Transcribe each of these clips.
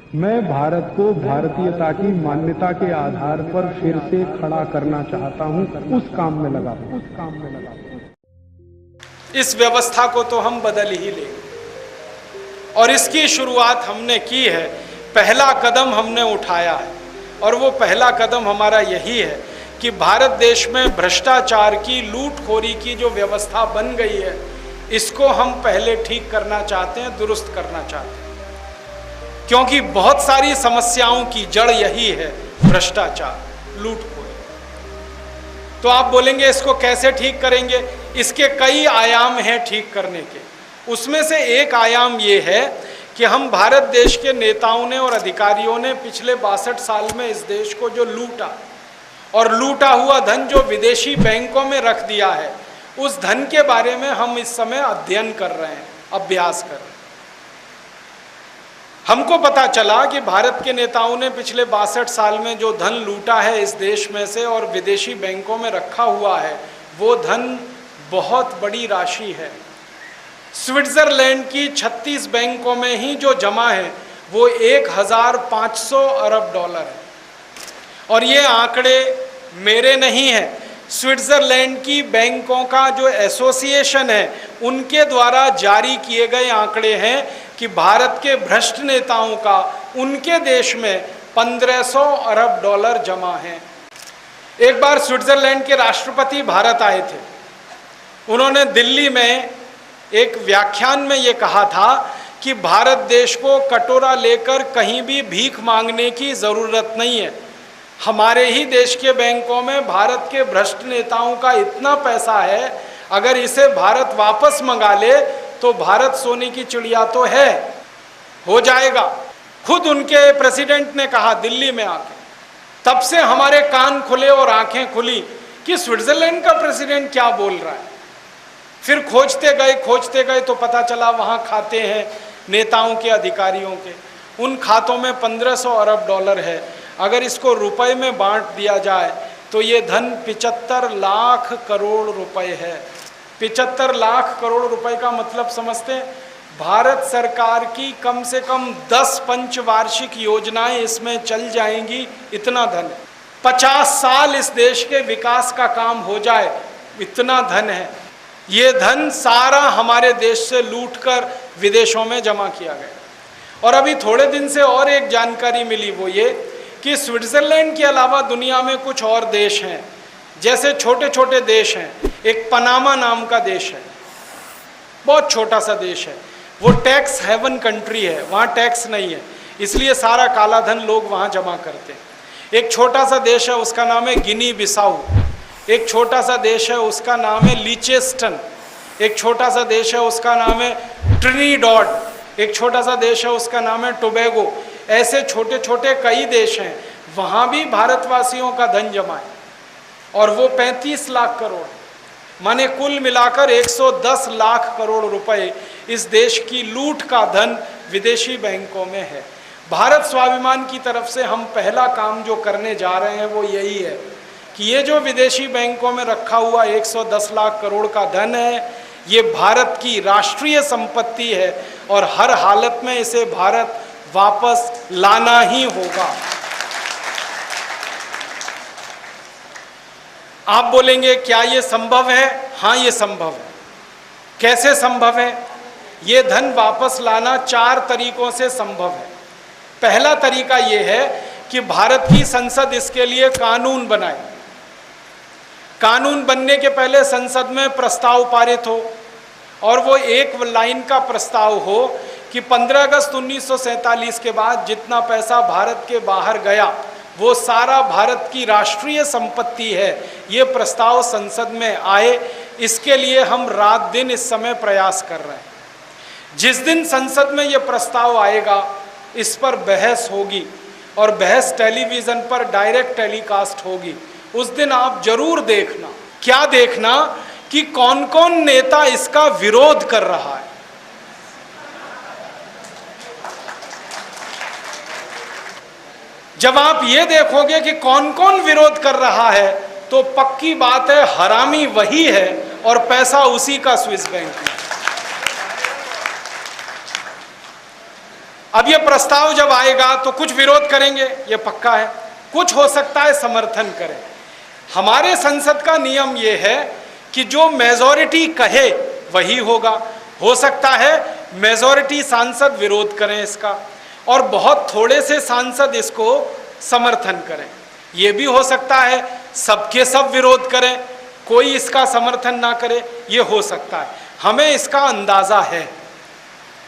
मैं भारत को भारतीयता की मान्यता के आधार पर फिर से खड़ा करना चाहता हूं, उस काम में लगा हूं। इस व्यवस्था को तो हम बदल ही लेंगे और इसकी शुरुआत हमने की है। पहला कदम हमने उठाया है और वो पहला कदम हमारा यही है कि भारत देश में भ्रष्टाचार की, लूटखोरी की जो व्यवस्था बन गई है, इसको हम पहले ठीक करना चाहते हैं, दुरुस्त करना चाहते हैं, क्योंकि बहुत सारी समस्याओं की जड़ यही है, भ्रष्टाचार, लूटखोरी। तो आप बोलेंगे इसको कैसे ठीक करेंगे? इसके कई आयाम हैं ठीक करने के। उसमें से एक आयाम ये है कि हम भारत देश के नेताओं ने और अधिकारियों ने पिछले 62 साल में इस देश को जो लूटा और लूटा हुआ धन जो विदेशी बैंकों में रख दिया है, उस धन के बारे में हम इस समय अध्ययन कर रहे हैं, अभ्यास कर रहे हैं। हमको पता चला कि भारत के नेताओं ने पिछले 62 साल में जो धन लूटा है इस देश में से और विदेशी बैंकों में रखा हुआ है, वो धन बहुत बड़ी राशि है। स्विट्जरलैंड की 36 बैंकों में ही जो जमा है वो 1500 अरब डॉलर है। और ये आंकड़े मेरे नहीं हैं, स्विट्जरलैंड की बैंकों का जो एसोसिएशन है उनके द्वारा जारी किए गए आंकड़े हैं कि भारत के भ्रष्ट नेताओं का उनके देश में 1500 अरब डॉलर जमा है। एक बार स्विट्जरलैंड के राष्ट्रपति भारत आए थे। उन्होंने दिल्ली में एक व्याख्यान में ये कहा था कि भारत देश को कटोरा लेकर कहीं भी भीख मांगने की ज़रूरत नहीं है। हमारे ही देश के बैंकों में भारत के भ्रष्ट नेताओं का इतना पैसा है, अगर इसे भारत वापस मंगा ले तो भारत सोने की चिड़िया तो है, हो जाएगा। खुद उनके प्रेसिडेंट ने कहा दिल्ली में आके। तब से हमारे कान खुले और आंखें खुली कि स्विट्जरलैंड का प्रेसिडेंट क्या बोल रहा है। फिर खोजते गए तो पता चला वहाँ खाते हैं नेताओं के, अधिकारियों के। उन खातों में 1500 अरब डॉलर है। अगर इसको रुपए में बांट दिया जाए तो ये धन 75 लाख करोड़ रुपए है। 75 लाख करोड़ रुपए का मतलब समझते हैं? भारत सरकार की कम से कम 10 पंचवार्षिक योजनाएं इसमें चल जाएंगी, इतना धन है। 50 साल इस देश के विकास का काम हो जाए, इतना धन है। ये धन सारा हमारे देश से लूटकर विदेशों में जमा किया गया। और अभी थोड़े दिन से और एक जानकारी मिली, वो ये कि स्विट्जरलैंड के अलावा दुनिया में कुछ और देश हैं, जैसे छोटे छोटे देश हैं। एक पनामा नाम का देश है, बहुत छोटा सा देश है। वो टैक्स हेवन कंट्री है, वहाँ टैक्स नहीं है, इसलिए सारा काला धन लोग वहाँ जमा करते हैं। एक छोटा सा देश है, उसका नाम है गिनी बिसाऊ। एक छोटा सा देश है, उसका नाम है लिचेस्टन। एक छोटा सा देश है, उसका नाम है ट्रिनिडॉड। एक छोटा सा देश है, उसका नाम है टोबैगो। ऐसे छोटे छोटे कई देश हैं, वहाँ भी भारतवासियों का धन जमा है और वो 35 लाख करोड़, माने कुल मिलाकर 110 लाख करोड़ रुपए इस देश की लूट का धन विदेशी बैंकों में है। भारत स्वाभिमान की तरफ से हम पहला काम जो करने जा रहे हैं वो यही है कि ये जो विदेशी बैंकों में रखा हुआ 110 लाख करोड़ का धन है, ये भारत की राष्ट्रीय संपत्ति है और हर हालत में इसे भारत वापस लाना ही होगा। आप बोलेंगे क्या ये संभव है? हाँ, ये संभव है। कैसे संभव है? ये धन वापस लाना 4 तरीकों से संभव है। पहला तरीका ये है कि भारत की संसद इसके लिए कानून बनाए। कानून बनने के पहले संसद में प्रस्ताव पारित हो और वो एक लाइन का प्रस्ताव हो कि 15 अगस्त 1947 के बाद जितना पैसा भारत के बाहर गया वो सारा भारत की राष्ट्रीय संपत्ति है। ये प्रस्ताव संसद में आए, इसके लिए हम रात दिन इस समय प्रयास कर रहे हैं। जिस दिन संसद में ये प्रस्ताव आएगा, इस पर बहस होगी और बहस टेलीविज़न पर डायरेक्ट टेलीकास्ट होगी। उस दिन आप जरूर देखना। क्या देखना? कि कौन कौन नेता इसका विरोध कर रहा है। जब आप ये देखोगे कि कौन कौन विरोध कर रहा है, तो पक्की बात है हरामी वही है और पैसा उसी का स्विस बैंक में। अब ये प्रस्ताव जब आएगा तो कुछ विरोध करेंगे, ये पक्का है, कुछ हो सकता है समर्थन करें। हमारे संसद का नियम ये है कि जो मेजॉरिटी कहे वही होगा। हो सकता है मेजॉरिटी सांसद विरोध करें इसका और बहुत थोड़े से सांसद इसको समर्थन करें। ये भी हो सकता है सबके सब विरोध करें, कोई इसका समर्थन ना करे, ये हो सकता है। हमें इसका अंदाजा है,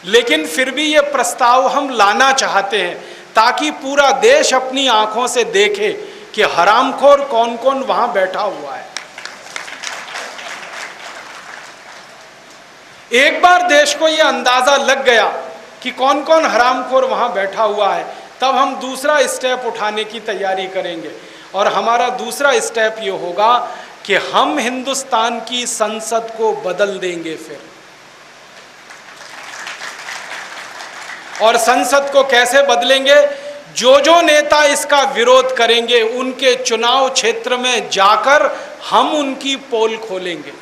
लेकिन फिर भी ये प्रस्ताव हम लाना चाहते हैं ताकि पूरा देश अपनी आंखों से देखे कि हरामखोर कौन कौन वहां बैठा हुआ है। एक बार देश को ये अंदाजा लग गया कि कौन कौन हरामखोर वहां बैठा हुआ है, तब हम दूसरा स्टेप उठाने की तैयारी करेंगे। और हमारा दूसरा स्टेप ये होगा कि हम हिंदुस्तान की संसद को बदल देंगे फिर। और संसद को कैसे बदलेंगे? जो जो नेता इसका विरोध करेंगे उनके चुनाव क्षेत्र में जाकर हम उनकी पोल खोलेंगे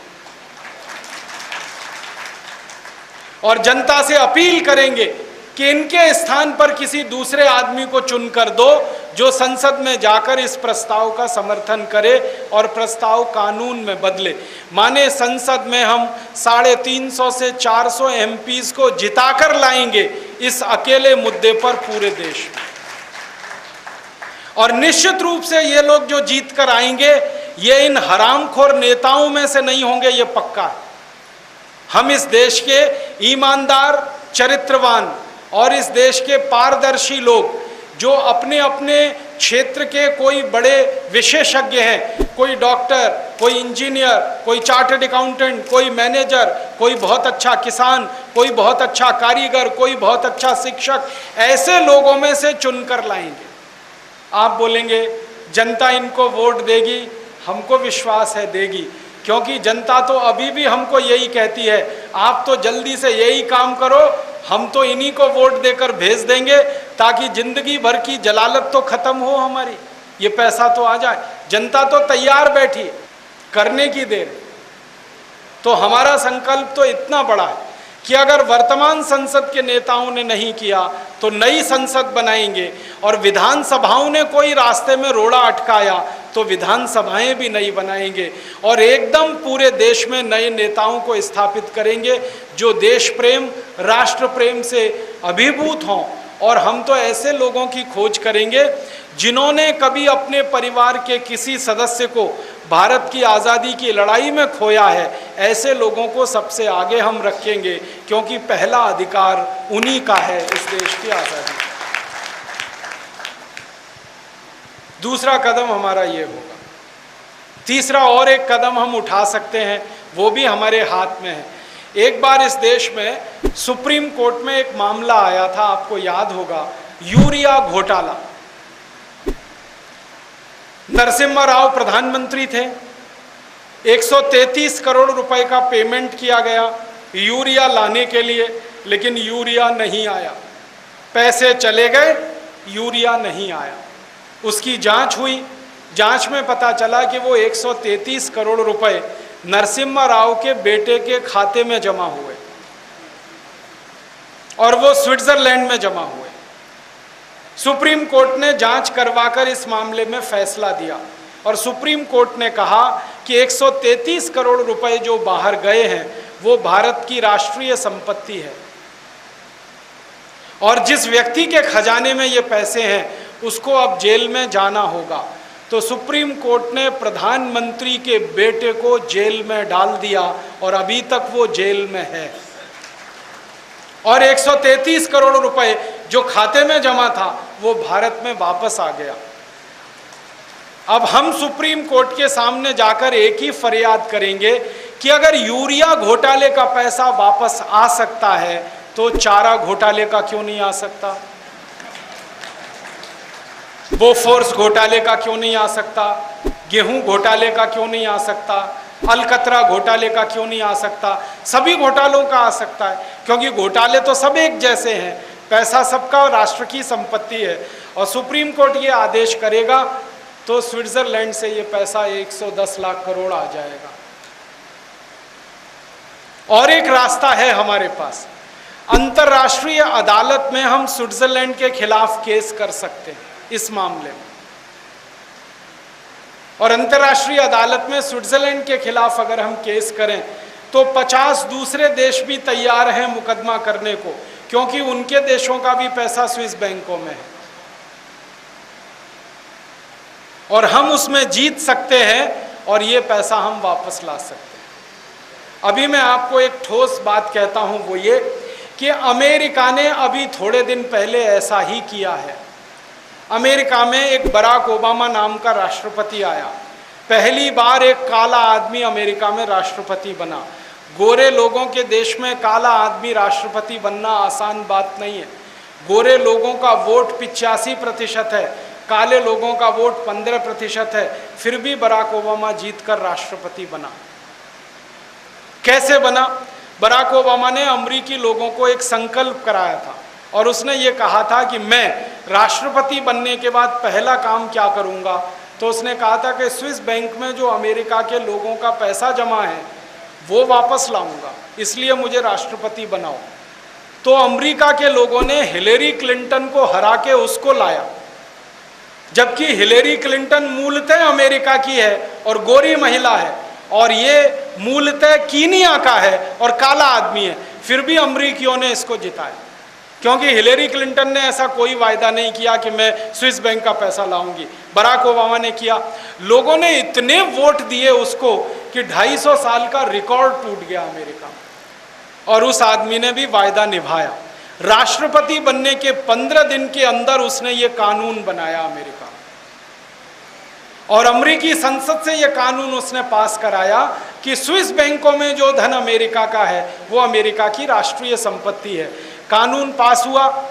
और जनता से अपील करेंगे कि इनके स्थान पर किसी दूसरे आदमी को चुनकर दो जो संसद में जाकर इस प्रस्ताव का समर्थन करे और प्रस्ताव कानून में बदले। माने संसद में हम 350 से 400 एमपीज को जिताकर लाएंगे इस अकेले मुद्दे पर पूरे देश में। और निश्चित रूप से ये लोग जो जीत कर आएंगे ये इन हरामखोर नेताओं में से नहीं होंगे, ये पक्का है। हम इस देश के ईमानदार, चरित्रवान और इस देश के पारदर्शी लोग जो अपने अपने क्षेत्र के कोई बड़े विशेषज्ञ हैं, कोई डॉक्टर, कोई इंजीनियर, कोई चार्टर्ड अकाउंटेंट, कोई मैनेजर, कोई बहुत अच्छा किसान, कोई बहुत अच्छा कारीगर, कोई बहुत अच्छा शिक्षक, ऐसे लोगों में से चुनकर लाएंगे। आप बोलेंगे जनता इनको वोट देगी, हमको विश्वास है देगी, क्योंकि जनता तो अभी भी हमको यही कहती है आप तो जल्दी से यही काम करो, हम तो इन्हीं को वोट देकर भेज देंगे ताकि जिंदगी भर की जलालत तो खत्म हो हमारी, ये पैसा तो आ जाए। जनता तो तैयार बैठी है, करने की देर है। तो हमारा संकल्प तो इतना बड़ा है कि अगर वर्तमान संसद के नेताओं ने नहीं किया तो नई संसद बनाएंगे, और विधानसभाओं ने कोई रास्ते में रोड़ा अटकाया तो विधानसभाएं भी नई बनाएंगे और एकदम पूरे देश में नए नेताओं को स्थापित करेंगे जो देश प्रेम, राष्ट्र प्रेम से अभिभूत हों। और हम तो ऐसे लोगों की खोज करेंगे जिन्होंने कभी अपने परिवार के किसी सदस्य को भारत की आज़ादी की लड़ाई में खोया है, ऐसे लोगों को सबसे आगे हम रखेंगे, क्योंकि पहला अधिकार उन्हीं का है इस देश की आज़ादी। दूसरा कदम हमारा ये होगा। तीसरा और एक कदम हम उठा सकते हैं, वो भी हमारे हाथ में है। एक बार इस देश में सुप्रीम कोर्ट में एक मामला आया था, आपको याद होगा, यूरिया घोटाला। नरसिम्हा राव प्रधानमंत्री थे, 133 करोड़ रुपए का पेमेंट किया गया यूरिया लाने के लिए, लेकिन यूरिया नहीं आया। पैसे चले गए, यूरिया नहीं आया। उसकी जांच हुई, जांच में पता चला कि वो 133 करोड़ रुपए नरसिम्हा राव के बेटे के खाते में जमा हुए और वो स्विट्जरलैंड में जमा हुए। सुप्रीम कोर्ट ने जांच करवाकर इस मामले में फैसला दिया और सुप्रीम कोर्ट ने कहा कि 133 करोड़ रुपए जो बाहर गए हैं वो भारत की राष्ट्रीय संपत्ति है और जिस व्यक्ति के खजाने में ये पैसे हैं उसको अब जेल में जाना होगा। तो सुप्रीम कोर्ट ने प्रधानमंत्री के बेटे को जेल में डाल दिया और अभी तक वो जेल में है। और 133 करोड़ रुपए जो खाते में जमा था वो भारत में वापस आ गया। अब हम सुप्रीम कोर्ट के सामने जाकर एक ही फरियाद करेंगे कि अगर यूरिया घोटाले का पैसा वापस आ सकता है तो चारा घोटाले का क्यों नहीं आ सकता, बोफोर्स घोटाले का क्यों नहीं आ सकता, गेहूं घोटाले का क्यों नहीं आ सकता, अलकतरा घोटाले का क्यों नहीं आ सकता। सभी घोटालों का आ सकता है, क्योंकि घोटाले तो सब एक जैसे हैं, पैसा सबका राष्ट्र की संपत्ति है। और सुप्रीम कोर्ट ये आदेश करेगा तो स्विट्जरलैंड से ये पैसा 110 लाख करोड़ आ जाएगा। और एक रास्ता है हमारे पास, अंतर्राष्ट्रीय अदालत में हम स्विट्जरलैंड के खिलाफ केस कर सकते हैं इस मामले में, और अंतर्राष्ट्रीय अदालत में स्विट्जरलैंड के खिलाफ अगर हम केस करें तो 50 दूसरे देश भी तैयार हैं मुकदमा करने को, क्योंकि उनके देशों का भी पैसा स्विस बैंकों में है और हम उसमें जीत सकते हैं और ये पैसा हम वापस ला सकते हैं। अभी मैं आपको एक ठोस बात कहता हूं, वो ये कि अमेरिका ने अभी थोड़े दिन पहले ऐसा ही किया है। अमेरिका में एक बराक ओबामा नाम का राष्ट्रपति आया, पहली बार एक काला आदमी अमेरिका में राष्ट्रपति बना। गोरे लोगों के देश में काला आदमी राष्ट्रपति बनना आसान बात नहीं है। गोरे लोगों का वोट 85% है, काले लोगों का वोट 15% है, फिर भी बराक ओबामा जीतकर राष्ट्रपति बना। कैसे बना? बराक ओबामा ने अमरीकी लोगों को एक संकल्प कराया था और उसने ये कहा था कि मैं राष्ट्रपति बनने के बाद पहला काम क्या करूंगा, तो उसने कहा था कि स्विस बैंक में जो अमेरिका के लोगों का पैसा जमा है वो वापस लाऊंगा, इसलिए मुझे राष्ट्रपति बनाओ। तो अमेरिका के लोगों ने हिलेरी क्लिंटन को हरा के उसको लाया, जबकि हिलेरी क्लिंटन मूलतः अमेरिका की है और गोरी महिला है और ये मूलतः कीनिया का है और काला आदमी है, फिर भी अमरीकियों ने इसको जिताया, क्योंकि हिलेरी क्लिंटन ने ऐसा कोई वायदा नहीं किया कि मैं स्विस बैंक का पैसा लाऊंगी। बराक ओबामा ने किया। लोगों ने इतने वोट दिए उसको कि 250 साल का रिकॉर्ड टूट गया अमेरिका में, और उस आदमी ने भी वायदा निभाया। राष्ट्रपति बनने के 15 दिन के अंदर उसने ये कानून बनाया अमेरिका में, और अमेरिकी संसद से ये कानून उसने पास कराया कि स्विस बैंकों में जो धन अमेरिका का है वो अमेरिका की राष्ट्रीय संपत्ति है। कानून पास हुआ,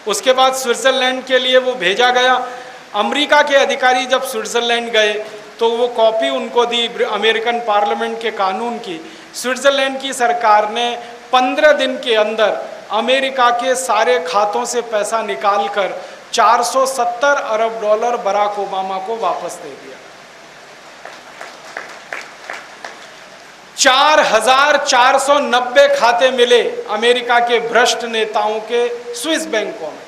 उसके बाद स्विट्जरलैंड के लिए वो भेजा गया। अमेरिका के अधिकारी जब स्विट्जरलैंड गए तो वो कॉपी उनको दी अमेरिकन पार्लियामेंट के कानून की। स्विट्जरलैंड की सरकार ने 15 दिन के अंदर अमेरिका के सारे खातों से पैसा निकालकर $470 अरब बराक ओबामा को वापस दे दिया। 4490 खाते मिले अमेरिका के भ्रष्ट नेताओं के स्विस बैंकों में।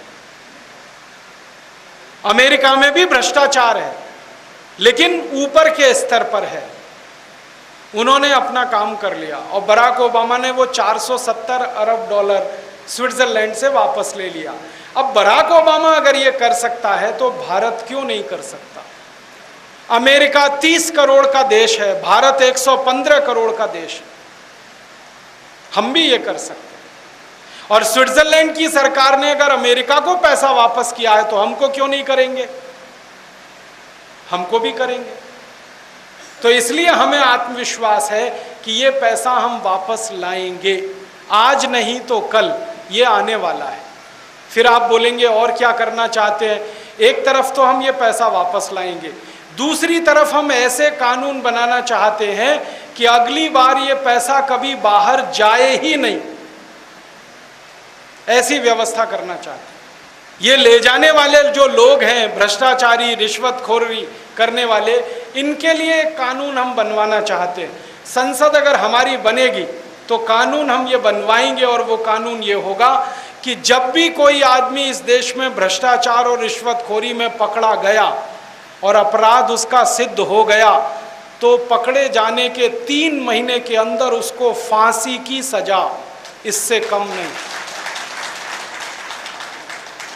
अमेरिका में भी भ्रष्टाचार है, लेकिन ऊपर के स्तर पर है। उन्होंने अपना काम कर लिया और बराक ओबामा ने वो $470 अरब स्विट्जरलैंड से वापस ले लिया। अब बराक ओबामा अगर ये कर सकता है तो भारत क्यों नहीं कर सकता? अमेरिका 30 करोड़ का देश है, भारत 115 करोड़ का देश है, हम भी ये कर सकते हैं। और स्विट्जरलैंड की सरकार ने अगर अमेरिका को पैसा वापस किया है तो हमको क्यों नहीं करेंगे? हमको भी करेंगे। तो इसलिए हमें आत्मविश्वास है कि ये पैसा हम वापस लाएंगे, आज नहीं तो कल ये आने वाला है। फिर आप बोलेंगे और क्या करना चाहते हैं? एक तरफ तो हम ये पैसा वापस लाएंगे, दूसरी तरफ हम ऐसे कानून बनाना चाहते हैं कि अगली बार ये पैसा कभी बाहर जाए ही नहीं, ऐसी व्यवस्था करना चाहते हैं। ये ले जाने वाले जो लोग हैं, भ्रष्टाचारी, रिश्वतखोरी करने वाले, इनके लिए एक कानून हम बनवाना चाहते हैं। संसद अगर हमारी बनेगी तो कानून हम ये बनवाएंगे, और वो कानून ये होगा कि जब भी कोई आदमी इस देश में भ्रष्टाचार और रिश्वतखोरी में पकड़ा गया और अपराध उसका सिद्ध हो गया तो पकड़े जाने के 3 महीने के अंदर उसको फांसी की सजा, इससे कम नहीं।